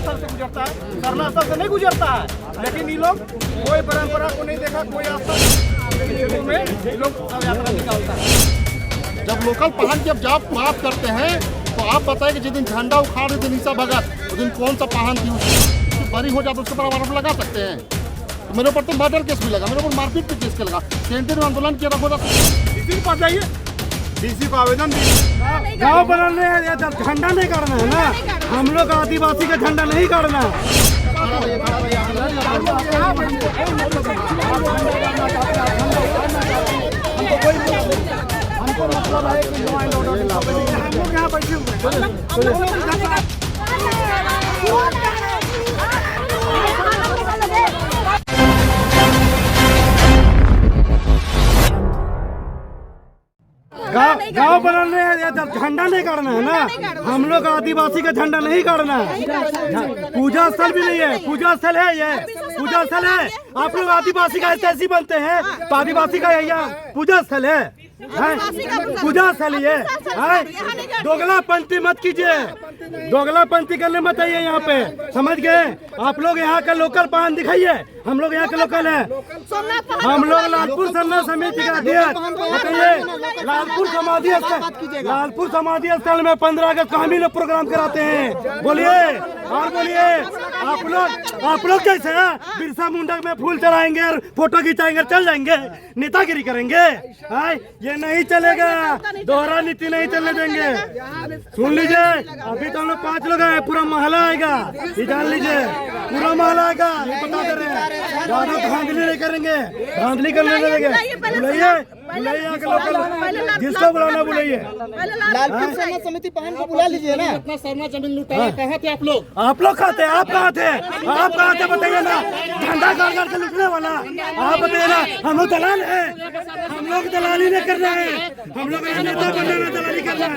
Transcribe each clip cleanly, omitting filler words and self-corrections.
स्थल से गुजरता है, सरना स्थल से नहीं गुजरता है। लेकिन ये लोग कोई परंपरा को नहीं देखा, कोई आस्था में ये लोग शव यात्रा निकालता है। जब लोकल पहन के जब बात करते हैं तो आप बताएं कि जिस दिन झंडा उखाड़ रही थी निशा भगत, उस दिन कौन सा पहन थी, उसकी बरी हो जाए तो उसके पर आरोप लगा सकते हैं। तो मेरे ऊपर तो मर्डर केस भी लगा, मेरे ऊपर मारपीट के केस लगा, सेंटर में आंदोलन किया हो जाता। डीसी के पास जाइए, डीसी को आवेदन दीजिए। गाँव बनाने झंडा नहीं काटना है ना, हम लोग आदिवासी का झंडा नहीं काटना है। हमको मतलब है कि हम लोग यहाँ बैठे हुए गाँव बनाने झंडा नहीं काटना है ना, हम लोग आदिवासी का झंडा नहीं काटना है। पूजा स्थल भी नहीं है, पूजा स्थल है, ये पूजा स्थल है। आप लोग आदिवासी का ऐसे बनते हैं तो आदिवासी का यहाँ पूजा स्थल है, पूजा स्थल है। दोगलापंथी मत कीजिए, दोगलापंथी करने मत आइए यहाँ पे, समझ गए। आप लोग यहाँ का लोकल पान दिखाइए, हम लोग यहाँ के लोकल है। हम लोग लालपुर सरना समिति का अध्यक्ष, बताइए लालपुर समाधि स्थल में 15 अगस्त को हम ही लोग प्रोग्राम कराते हैं। बोलिए और बोलिए, आप लोग कैसे है बिरसा मुंडा में फूल चढ़ाएंगे और फोटो खिंचाएंगे, चल जाएंगे, नेतागिरी करेंगे। ये नहीं चलेगा, दोहरा नीति नहीं चलने देंगे। सुन लीजिए, अभी तो हम लोग 5 लोग हैं, पूरा मोहल्ला आएगा, ये जान लीजिए, पूरा मोहल्ला आएगा, ये बता दे रहे हैं। ज्यादा धांधली नहीं करेंगे, धांधली करने नहीं देंगे। बुलाइए जिसको बुलाना बुलाइए। लालपुर सरना समिति पहन को बुला लीजिए ना। अपना सरना जमीन लुटाया, कहाँ थे आप लोग? आप लोग कहाँ थे? आप कहाँ थे? आप कहाँ थे बताइए ना। झंडा गाड़ के लुटने वाला आप बताइए ना। हम लोग दलाल हैं, हम लोग दलाली नहीं कर रहे हैं, हम लोग नेता बनना दलाली कर रहे हैं,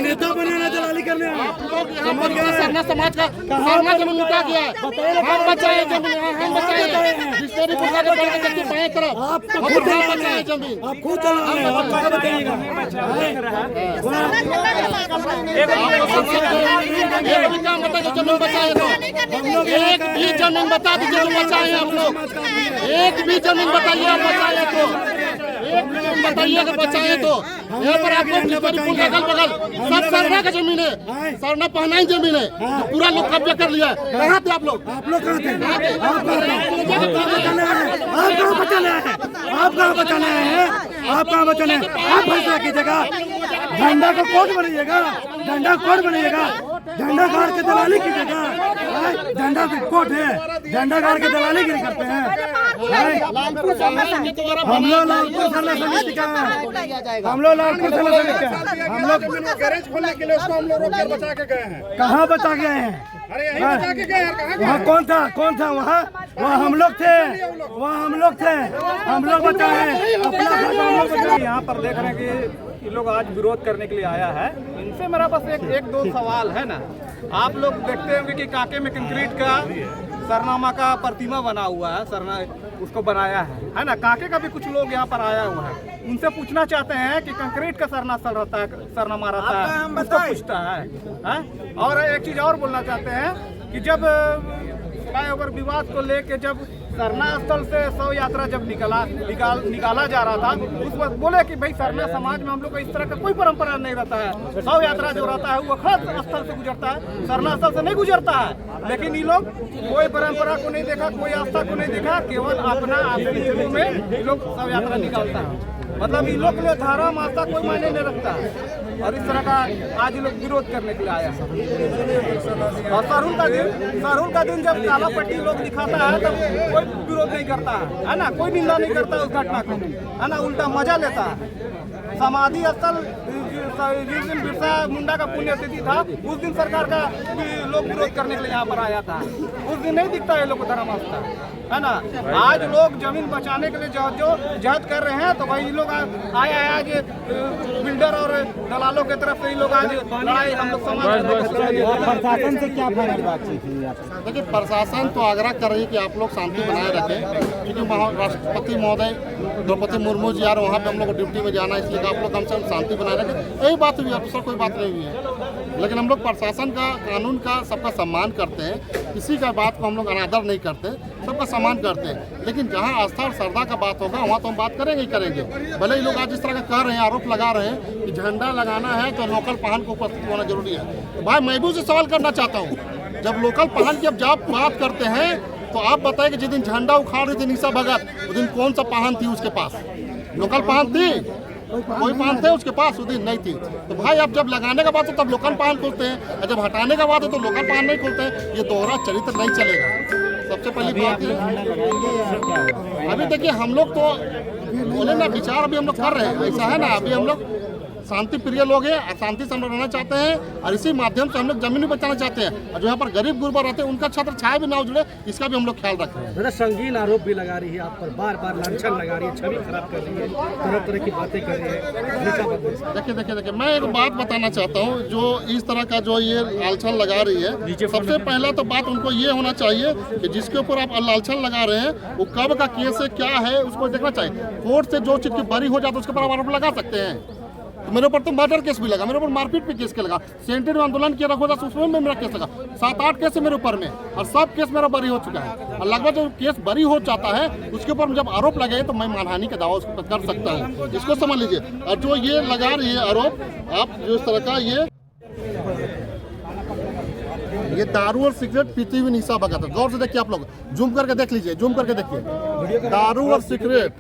नेता बनना दलाली कर रहे हैं। समझ गए? सरना समाज का सरना जमीन लुटा दिया है, हम बचाए जमीन, हम बचाए। बिस्लेरी पुरवा के बाएं तरफ आप तो खुद बचाए जमीन, आप खुद चला रहे हैं, आप क्या बताइएगा। जमीन बचाए तो एक भी जमीन बता दीजिए तो बचाए आप लोग। एक भी जमीन बताइए आप बचाए तो, एक भी जमीन बताइए कि बचाए तो। यहाँ पर आपको अगल बगल सब सरना का जमीन है, सरना पहना ही जमीन है, पूरा लोग कब्जा कर लिया है। कहाँ थे आप लोग? आप लोग कहाँ थे? आप कहाँ बचाने आए हैं? आप कहाँ बचाने आए हैं? आप कहाँ बचाने? आप फैसला कीजिएगा, झंडा को कोर्ट बनाइएगा, झंडा कोर्ट बनाइएगा, झंडा गाड़ के दलाली कीजिएगा। झंडा कोर्ट है, झंडा गाड़ के दलाली गिरी करते हैं। हम लोग लालपुर सरना समिति का, हम लोग लालपुर सरना समिति का, हम लोग गैरेज खोलने के लिए उसको हम लोग रोक बचा के गए हैं। कहाँ बचा गए हैं? अरे यहीं बचा के गए हैं। वहाँ कौन था वहाँ? वहाँ हम लोग थे, वहाँ हम लोग थे, हम लोग बचाए अपना घर हम लोग बचाए। यहाँ पर देख रहे हैं कि ये लोग आज विरोध करने के लिए आया है। इनसे मेरा बस एक दो सवाल है ना। आप लोग देखते होंगे कि काके में कंक्रीट का सरनामा का प्रतिमा बना हुआ है, सरना उसको बनाया है ना। काके का भी कुछ लोग यहाँ पर आया हुआ है, उनसे पूछना चाहते हैं कि कंक्रीट का सरना स्थल रहता है, सरनामा रहता है, उसको पूछता है। और एक चीज और बोलना चाहते हैं कि जब फ्लाईओवर विवाद को लेके जब सरना स्थल से शव यात्रा जब निकाला जा रहा था, उस वक्त बोले कि भाई सरना समाज में हम लोग को इस तरह का कोई परंपरा नहीं रहता है। शव यात्रा जो रहता है वो खत स्थल से गुजरता है, सरना स्थल से नहीं गुजरता है। लेकिन ये लोग कोई परंपरा को नहीं देखा, कोई आस्था को नहीं देखा, केवल अपना आपसी हिंदू में ये लोग शव यात्रा निकालता है। मतलब इन लोग के लिए धर्म आस्था कोई मायने नहीं रखता है। और इस तरह का आज लोग विरोध करने के लिए आया है। और सरहुल का दिन जब काला पट्टी लोग दिखाता है तब कोई विरोध नहीं करता है ना, कोई निंदा नहीं करता उस घटना को, है ना, उल्टा मजा लेता है। समाधि स्थल जिस दिन बिरसा मुंडा का पुण्यतिथि था उस दिन सरकार का लोग विरोध करने के लिए यहाँ पर आया था। उस दिन नहीं दिखता है लोग को धर्म आस्था, है ना। आज लोग जमीन बचाने के लिए जो जहद कर रहे हैं, तो भाई लोग आए आज बिल्डर और दलालों की तरफ से ये लोग आज लड़ाई हम लोग समाज। प्रशासन से क्या फाइनल बातचीत हुई? देखिए, प्रशासन तो आग्रह कर रही है कि आप लोग शांति बनाए रखें, क्योंकि राष्ट्रपति महोदय द्रौपदी मुर्मू जी यार वहाँ पे हम लोग को ड्यूटी में जाना है, इसलिए आप लोग कम से कम शांति बनाए रखें। यही बात हुई, अब कोई बात नहीं हुई है। लेकिन हम लोग प्रशासन का, कानून का सबका सम्मान करते हैं, किसी का बात को हम लोग अनादर नहीं करते, सबका सम्मान करते हैं। लेकिन जहाँ आस्था और श्रद्धा का बात होगा वहाँ तो हम बात करेंगे ही करेंगे। भले ही लोग आज इस तरह का कह रहे हैं, आरोप लगा रहे हैं कि झंडा लगाना है तो लोकल वाहन को उपस्थित होना जरूरी है। तो भाई मैं भी उसे सवाल करना चाहता हूँ, जब लोकल वाहन की अब आप बात करते हैं तो आप बताइए कि जिस दिन झंडा उखाड़ रही थी निशा भगत, उस दिन कौन सा वाहन थी उसके पास? लोकल वाहन थी? कोई वाहन थे उसके पास? उस दिन नहीं थी। तो भाई अब जब लगाने का बात हो तब लोकल वाहन खोलते हैं, और जब हटाने का बात हो तो लोकल वाहन नहीं खोलते हैं। ये दोहरा चरित्र नहीं चलेगा। सबसे पहली बात है, अभी देखिए हम लोग तो बोले ना, विचार अभी हम लोग कर रहे हैं। ऐसा है ना, अभी हम लोग शांति प्रिय लोग हैं, शांति से हम लोग रहना चाहते हैं, और इसी माध्यम से हम लोग जमीन भी बचाना चाहते हैं। और जो यहाँ पर गरीब गुरबा रहते हैं उनका छत्र छाया भी ना उजड़े, इसका भी हम लोग ख्याल रख रहे हैं। मेरा संगीन आरोप भी लगा रही है आप पर, बार बार लांछन लगा रही है, छवि खराब कर रही है, तरह तरह की बातें कर रही है। देखिए मैं एक बात बताना चाहता हूँ, जो इस तरह का जो ये लालछन लगा रही है, सबसे पहला तो बात उनको ये होना चाहिए कि जिसके ऊपर आप लालछन लगा रहे हैं वो कब का केस है, क्या है, उसको देखना चाहिए। कोर्ट से जो चीज की बरी हो जाता है उसके ऊपर आरोप लगा सकते हैं। तो मेरे ऊपर तो मर्डर केस भी लगा, मेरे ऊपर मारपीट पे केस के लगा, सेंटर में आंदोलन किया रखा था उसमें मेरा केस लगा, 7-8 केस है मेरे ऊपर में, और सब केस मेरा बरी हो चुका है। और लगभग जब केस बरी हो जाता है उसके ऊपर जब आरोप लगे तो मैं मानहानि का दावा उस पर कर सकता हूँ, इसको समझ लीजिए। और जो ये लगा रही है आरोप, आप जो इस तरह का ये दारू और सिगरेट पीती हुई निशा भगत, गौर से देखिए, आप लोग जूम करके देख लीजिए, जूम करके देखिए, दारू और सिगरेट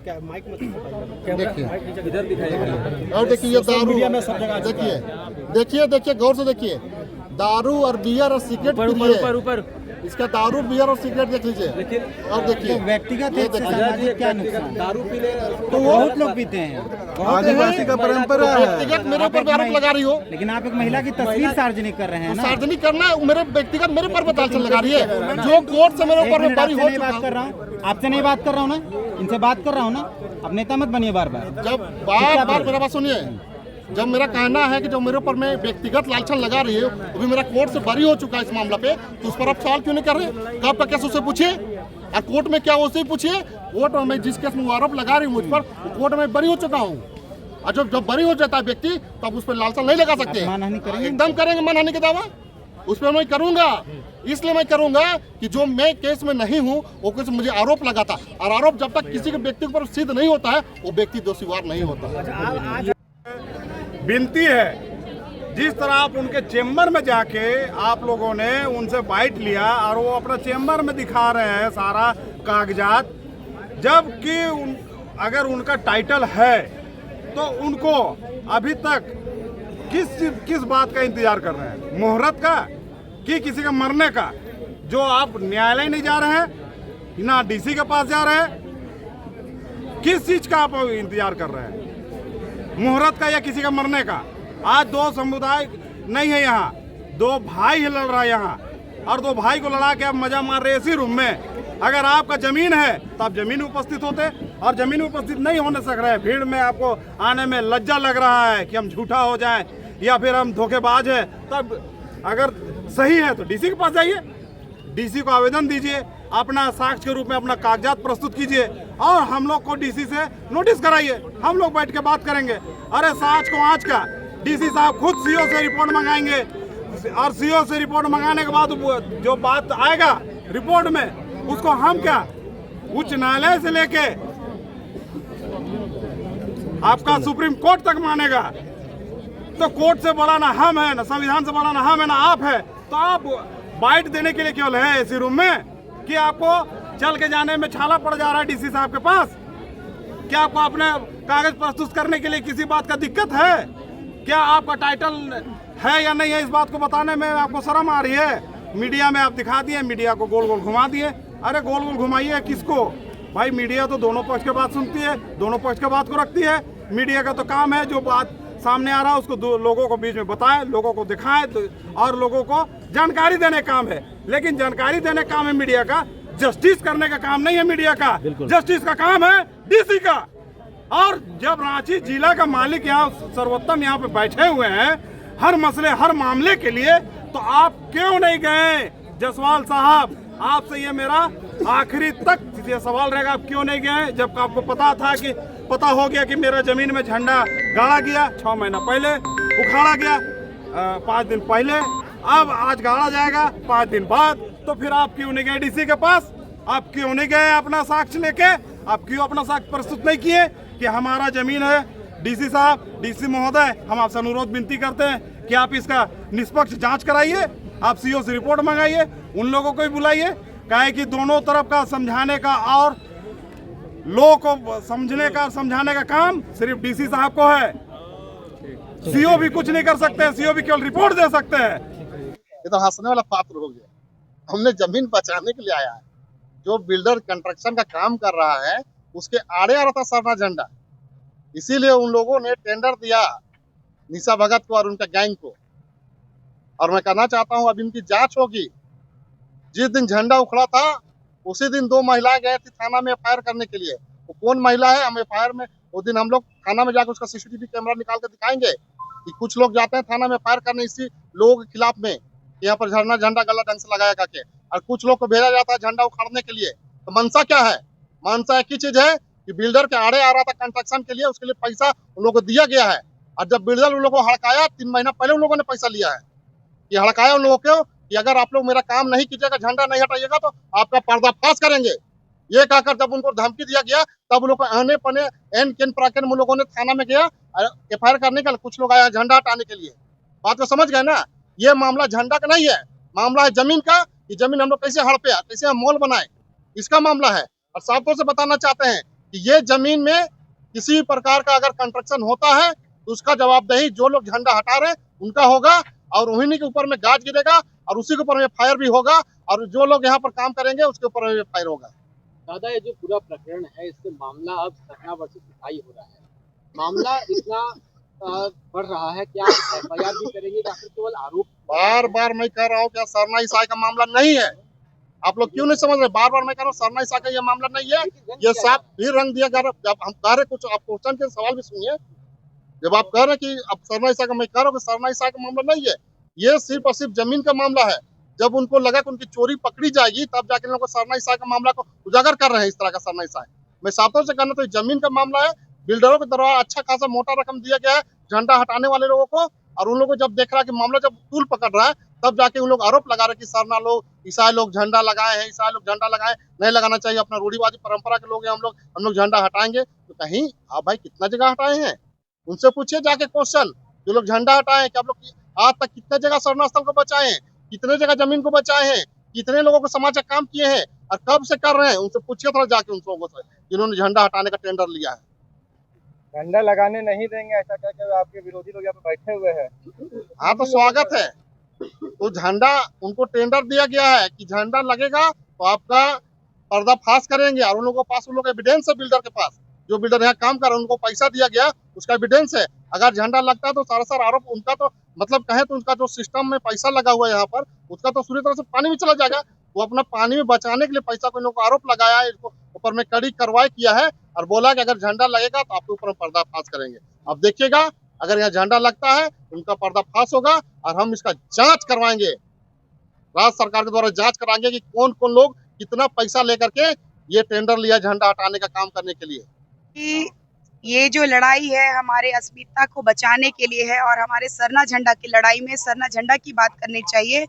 देखिए, और देखिए ये दारू, देखिए गौर से देखिए, दारू और बियर और सिगरेट पी रही है। इसका दारू बियर और सिगरेट देख लीजिए, और देखिए व्यक्तिगत सामाजिक क्या नुकसान? दारू पी ले तो बहुत लोग पीते हैं, आदिवासी का परंपरा है। व्यक्तिगत मेरे ऊपर भी आरोप लगा रही हो, लेकिन आप एक महिला की तस्वीर सार्वजनिक कर रहे हैं ना। सार्वजनिक करना है, मेरे व्यक्तिगत मेरे पर लालछन लगा रही है, जो कोर्ट से मेरे ऊपर में बरी हो चुका है। बात कर रहा हूँ, आपसे नहीं बात कर रहा हूँ ना, इनसे बात कर रहा हूँ ना, अब नेता मत बनिए बार बार। जब बार मेरा बात सुनिए, जब मेरा कहना है कि जो मेरे ऊपर में व्यक्तिगत लालछन लगा रही है वो भी मेरा कोर्ट से बरी हो चुका है इस मामला पे, तो उस पर आप सवाल क्यों नहीं कर रहे? कब का केस उससे पूछिए, और कोर्ट में क्या उससे पूछिए। कोर्ट में जिस केस में आरोप लगा रही हूँ मुझ पर, कोर्ट में बरी हो चुका हूँ। और जब बरी हो जाता है व्यक्ति तो आप उस पर लालछन नहीं लगा सकते। एकदम करेंगे मानहानि का दावा, उस पर मैं करूंगा। इसलिए मैं करूंगा कि जो मैं केस में नहीं हूं वो केस मुझे आरोप लगा था, और आरोप जब तक किसी के व्यक्ति के ऊपर सिद्ध नहीं होता है वो व्यक्ति दोषीवार नहीं होता। विनती है, जिस तरह आप उनके चेम्बर में जाके आप लोगों ने उनसे बाइट लिया और वो अपना चेम्बर में दिखा रहे हैं सारा कागजात, जबकि अगर उनका टाइटल है तो उनको अभी तक किस बात का इंतजार कर रहे हैं? मुहूर्त का कि किसी का मरने का? जो आप न्यायालय नहीं जा रहे हैं, ना डीसी के पास जा रहे हैं, किस चीज का आप इंतजार कर रहे हैं? मुहूर्त का या किसी का मरने का? आज दो समुदाय नहीं है यहाँ, दो भाई ही लड़ रहा है यहाँ, और दो भाई को लड़ा के आप मजा मार रहे हैं इसी रूम में। अगर आपका जमीन है तो आप जमीन में उपस्थित होते, और जमीन में उपस्थित नहीं होने सक रहे हैं, भीड़ में आपको आने में लज्जा लग रहा है कि हम झूठा हो जाएं या फिर हम धोखेबाज है, तब अगर सही है तो डीसी के पास जाइए, डीसी को आवेदन दीजिए, अपना साक्ष्य के रूप में अपना कागजात प्रस्तुत कीजिए, और हम लोग को डीसी से नोटिस कराइए, हम लोग बैठ के बात करेंगे। अरे साच को आज का डीसी साहब खुद सीओ से रिपोर्ट मंगाएंगे, और सीओ से रिपोर्ट मंगाने के बाद जो बात आएगा रिपोर्ट में उसको हम क्या उच्च न्यायालय से लेके आपका सुप्रीम कोर्ट तक मानेगा। तो कोर्ट से बड़ा ना हम है, ना संविधान से बड़ा ना हम है, ना आप है। तो आप बाइट देने के लिए केवल है इसी रूम में कि आपको चल के जाने में छाला पड़ जा रहा है डीसी साहब के पास? क्या आपको अपने कागज प्रस्तुत करने के लिए किसी बात का दिक्कत है? क्या आपका टाइटल है या नहीं है, इस बात को बताने में आपको शर्म आ रही है? मीडिया में आप दिखा दिए, मीडिया को गोल गोल घुमा दिए। अरे गोल गोल घुमाइए किसको भाई? मीडिया तो दोनों पक्ष की बात सुनती है, दोनों पक्ष की बात को रखती है। मीडिया का तो काम है जो बात सामने आ रहा है उसको लोगों को बीच में बताए, लोगों को दिखाए, और लोगों को जानकारी देने का काम है। लेकिन जानकारी देने का काम है मीडिया का, जस्टिस करने का काम नहीं है मीडिया का। जस्टिस का काम है डीसी का। और जब रांची जिला का मालिक यहाँ सर्वोत्तम यहाँ पे बैठे हुए हैं हर मसले हर मामले के लिए, तो आप क्यों नहीं गए? जसवाल साहब, आपसे ये मेरा आखिरी तक ये सवाल रहेगा, आप क्यों नहीं गए? जब आपको पता हो गया कि मेरा जमीन में झंडा गाड़ा गया, 6 महीना पहले उखाड़ा गया, 5 दिन पहले, अब आज गाड़ा जाएगा 5 दिन बाद। तो फिर आप क्यों नहीं गए डीसी के पास? आप क्यों नहीं गए अपना साक्ष्य लेके? आप क्यों अपना साक्ष्य प्रस्तुत नहीं किए कि हमारा जमीन है? डीसी साहब, डीसी महोदय, हम आपसे अनुरोध विनती करते हैं कि आप इसका निष्पक्ष जांच कराइए, आप सीओ से रिपोर्ट मंगाइए, उन लोगों को भी बुलाइए। काहे कि दोनों तरफ का समझाने का और लोगों को समझाने का काम सिर्फ डीसी साहब को है। सीओ भी कुछ नहीं कर सकते, सीओ भी केवल रिपोर्ट दे सकते हैं। ये तो हंसने वाला पात्र हो गया। हमने जमीन बचाने के लिए आया है। जो बिल्डर कंस्ट्रक्शन का काम कर रहा है उसके आड़े आ रहा था सरना झंडा, इसीलिए उन लोगों ने टेंडर दिया निशा भगत को और उनके गैंग को। और मैं कहना चाहता हूं अब इनकी जांच होगी। जिस दिन झंडा उखड़ा था उसी दिन 2 महिलाएं गए थी थाना में एफआईआर करने के लिए। वो कौन महिला है, हम एफआईआर में उस दिन हम लोग थाना में जाकर उसका सीसीटीवी कैमरा निकाल कर दिखाएंगे कि कुछ लोग जाते हैं थाना में एफआईआर करने इसी लोगों के खिलाफ में, यहाँ पर झंडा गलत ढंग से लगाया करके, और कुछ लोग को भेजा जाता है झंडा उखाड़ने के लिए। तो मनसा क्या है? मनसा एक ही चीज है कि बिल्डर के आड़े आ रहा था कंस्ट्रक्शन के लिए, उसके लिए पैसा उन लोगों को दिया गया है। और जब बिल्डर उन लोगों को हड़काया 3 महीना पहले उन लोगों ने पैसा लिया है कि हड़काया उन लोगों को कि अगर आप लोग मेरा काम नहीं कीजिएगा, झंडा नहीं हटाइएगा तो आपका पर्दाफाश करेंगे। ये कहकर जब उनको धमकी दिया गया तब लोग आने पने एन केन प्राकेन में लोगों ने थाना में गया एफआईआर करने का। कुछ लोग आया झंडा हटाने के लिए। बात को समझ गए ना? ये मामला झंडा का नहीं है, मामला है जमीन का कि जमीन हम लोग कैसे हड़पे, कैसे हम मॉल बनाए, इसका मामला है। और साफ तौर से बताना चाहते हैं कि ये जमीन में किसी प्रकार का अगर कंस्ट्रक्शन होता है तो उसका जवाबदेही जो लोग झंडा हटा रहे हैं उनका होगा, और उन्हीं के ऊपर में गाज गिरेगा और उसी के ऊपर में फायर भी होगा, और जो लोग यहाँ पर काम करेंगे उसके ऊपर में फायर होगा। दादा, ये जो पूरा प्रकरण है इससे मामला अब सरना वर्सेस ईसाई हो रहा है। मामला इतना बढ़ रहा है, क्या एफआईआर भी करेंगे या फिर केवल आरोप? बार बार मैं कह रहा हूँ क्या सरना ईसाई का मामला नहीं है। आप लोग क्यों नहीं समझ रहे? बार बार मैं कह रहा हूँ सरना ईसाई का ये मामला नहीं है। ये साफ भी रंग दिया जा रहा है। जब हम कह रहे कुछ, आप क्वेश्चन के सवाल भी सुनिए। जब आप कह रहे कि अब सरना ईसाई का, मैं कह रहा हूँ कि सरना ईसाई का मामला नहीं है। ये सिर्फ और सिर्फ जमीन का मामला है। जब उनको लगा कि उनकी चोरी पकड़ी जाएगी तब जाके लोगों को सरना ईसाई का मामला को उजागर कर रहे हैं। इस तरह का सरना ईसाई मैं सातों से कहना तो जमीन का मामला है। बिल्डरों के द्वारा अच्छा खासा मोटा रकम दिया गया है झंडा हटाने वाले लोगों को, और उन लोगों को जब देख रहा है कि मामला जब तूल पकड़ रहा है तब जाके उन लोग आरोप लगा रहे कि सरना लोग, ईसाई लोग झंडा लगाए हैं, ईसाई लोग झंडा लगाए, नहीं लगाना चाहिए, अपना रूढ़िवादी परंपरा के लोग हैं, हम लोग झंडा हटाएंगे। तो कहीं आप भाई कितना जगह हटाए हैं? उनसे पूछिए जाके क्वेश्चन, जो लोग झंडा हटाए कि आप लोग आज तक कितने जगह सरना स्थल को बचाए हैं, कितने जगह जमीन को बचाए हैं, कितने लोगों को समाज का काम किए हैं और कब से कर रहे हैं? उनसे पूछिए थोड़ा जाके उन लोगों से जिन्होंने झंडा हटाने का टेंडर लिया है। झंडा लगाने नहीं देंगे ऐसा कह के आपके विरोधी लोग यहाँ पे बैठे हुए हैं। हाँ तो स्वागत है। तो झंडा उनको टेंडर दिया गया है कि झंडा लगेगा तो आपका पर्दाफाश करेंगे, और उन लोगों के पास उन लोग एविडेंस है, बिल्डर के पास जो बिल्डर यहाँ काम कर रहे हैं उनको पैसा दिया गया उसका एविडेंस है। अगर झंडा लगता है तो सारा आरोप उनका, तो मतलब कहें तो उनका जो सिस्टम में पैसा लगा हुआ है यहाँ पर उसका तो पूरी तरह से पानी में चला जाएगा। वो अपना पानी में बचाने के लिए पैसा को इन लोगों को आरोप लगाया है, इसको ऊपर में कड़ी कार्रवाई किया है और बोला कि अगर झंडा लगेगा तो आपके ऊपर पर्दाफाश करेंगे। अब देखिएगा अगर यहाँ झंडा लगता है उनका पर्दाफाश होगा और हम इसका जांच करवाएंगे, राज्य सरकार के द्वारा जांच कराएंगे कि कौन कौन लोग कितना पैसा लेकर के ये टेंडर लिया झंडा हटाने का काम करने के लिए। ये जो लड़ाई है हमारे अस्मिता को बचाने के लिए है, और हमारे सरना झंडा की लड़ाई में सरना झंडा की बात करनी चाहिए।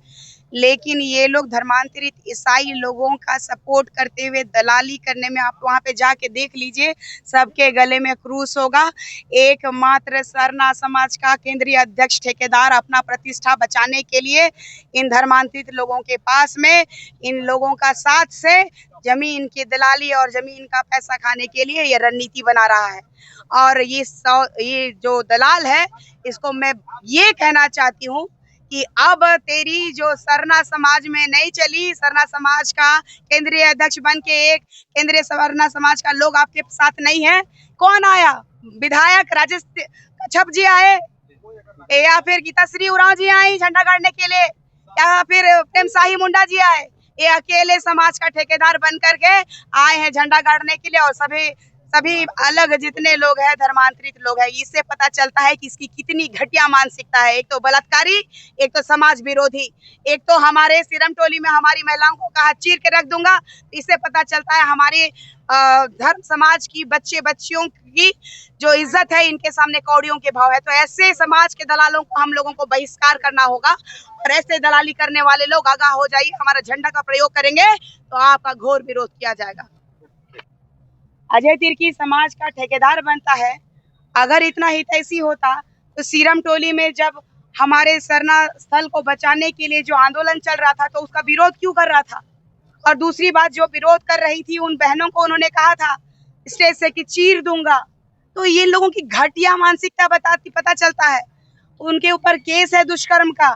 लेकिन ये लोग धर्मांतरित ईसाई लोगों का सपोर्ट करते हुए दलाली करने में, आप वहाँ पे जाके देख लीजिए, सबके गले में क्रूस होगा। एकमात्र सरना समाज का केंद्रीय अध्यक्ष ठेकेदार अपना प्रतिष्ठा बचाने के लिए इन धर्मांतरित लोगों के पास में इन लोगों का साथ से जमीन की दलाली और जमीन का पैसा खाने के लिए ये रणनीति बना रहा है। और ये जो दलाल है इसको मैं ये कहना चाहती हूँ कि अब तेरी जो सरना समाज में नहीं चली, सरना समाज का केंद्रीय अध्यक्ष बन के एक केंद्रीय सरना समाज का लोग आपके साथ नहीं है। कौन आया? विधायक राजेश कच्छप जी आए, या फिर गीताश्री उरांव जी आई झंडा गाड़ने के लिए, या फिर प्रेम शाही मुंडा जी आए? ये अकेले समाज का ठेकेदार बन करके आए हैं झंडा गाड़ने के लिए, और सभी सभी अलग जितने लोग हैं धर्मांतरित लोग हैं, इससे पता चलता है कि इसकी कितनी घटिया मानसिकता है। एक तो बलात्कारी, एक तो समाज विरोधी, एक तो हमारे सिरम टोली में हमारी महिलाओं को कहा चीर के रख दूंगा। इससे पता चलता है हमारे धर्म समाज की बच्चे बच्चियों की जो इज्जत है इनके सामने कौड़ियों के भाव है। तो ऐसे समाज के दलालों को हम लोगों को बहिष्कार करना होगा और ऐसे दलाली करने वाले लोग आगाह हो जाइए। हमारा झंडा का प्रयोग करेंगे तो आपका घोर विरोध किया जाएगा। अजय तिर्की समाज का ठेकेदार बनता है। अगर इतना हितैषी होता तो सीरम टोली में जब हमारे सरना स्थल को बचाने के लिए जो आंदोलन चल रहा था तो उसका विरोध क्यों कर रहा था? और दूसरी बात, जो विरोध कर रही थी उन बहनों को उन्होंने कहा था स्टेज से कि चीर दूंगा। तो ये लोगों की घटिया मानसिकता पता चलता है। उनके ऊपर केस है दुष्कर्म का,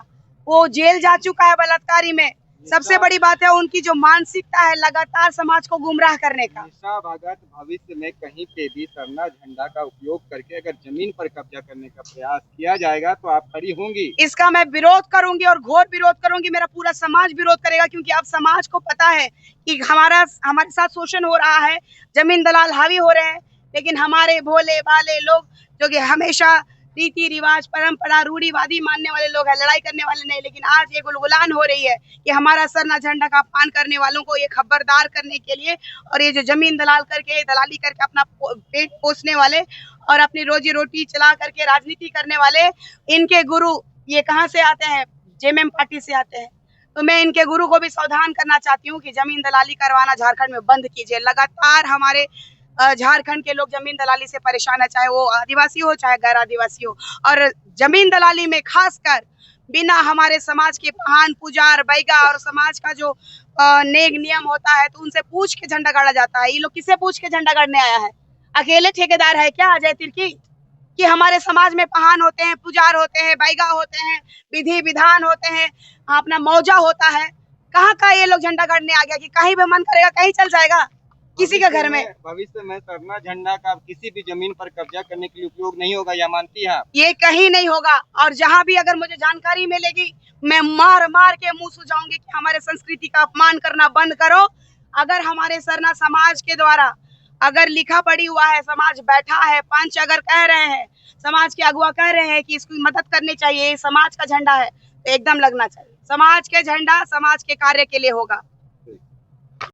वो जेल जा चुका है बलात्कारी में। सबसे बड़ी बात है उनकी जो मानसिकता है लगातार समाज को गुमराह करने का। निशा भगत भविष्य में कहीं पे भी सरना झंडा का उपयोग करके अगर जमीन पर कब्जा करने का प्रयास किया जाएगा तो आप खड़ी होंगी? इसका मैं विरोध करूंगी और घोर विरोध करूंगी। मेरा पूरा समाज विरोध करेगा, क्योंकि अब समाज को पता है कि हमारे साथ शोषण हो रहा है, जमीन दलाल हावी हो रहे हैं। लेकिन हमारे भोले भाले लोग जो कि हमेशा रीति रिवाज परंपरा रूढ़िवादी मानने वाले लोग हैं, लड़ाई करने वाले नहीं। लेकिन आज ये गुलगुलान हो रही है कि हमारा सरना झंडा का अपमान करने वालों को ये खबरदार करने के लिए, और ये जो जमीन दलाल करके दलाली करके अपना पेट पोसने वाले और अपनी रोजी रोटी चला करके राजनीति करने वाले, इनके गुरु ये कहाँ से आते हैं? जेएमएम पार्टी से आते हैं। तो मैं इनके गुरु को भी सावधान करना चाहती हूँ कि जमीन दलाली करवाना झारखंड में बंद कीजिए। लगातार हमारे झारखंड के लोग जमीन दलाली से परेशान है, चाहे वो आदिवासी हो चाहे गैर आदिवासी हो। और जमीन दलाली में खासकर बिना हमारे समाज के महान पुजार बैगा और समाज का जो नेक नियम होता है तो उनसे पूछ के झंडा गाड़ा जाता है। ये लोग किसे पूछ के झंडा गाड़ने आया है? अकेले ठेकेदार है क्या अजय तिर्की कि हमारे समाज में पहान होते हैं, पुजार होते हैं, बैगा होते हैं, विधि विधान होते हैं, अपना मौजा होता है? कहाँ का ये लोग झंडा गाड़ने आ गया कि कहीं भी मन करेगा कहीं चल जाएगा किसी के घर में? भविष्य में सरना झंडा का किसी भी जमीन पर कब्जा करने के लिए उपयोग नहीं होगा, या मानती है? ये कहीं नहीं होगा। और जहाँ भी अगर मुझे जानकारी मिलेगी मैं मार मार के मुंह सुझाऊंगी कि हमारे संस्कृति का अपमान करना बंद करो। अगर हमारे सरना समाज के द्वारा अगर लिखा पड़ी हुआ है, समाज बैठा है, पंच अगर कह रहे हैं, समाज के अगुआ कह रहे हैं कि इसकी मदद करनी चाहिए, समाज का झंडा है, तो एकदम लगना चाहिए। समाज के झंडा समाज के कार्य के लिए होगा।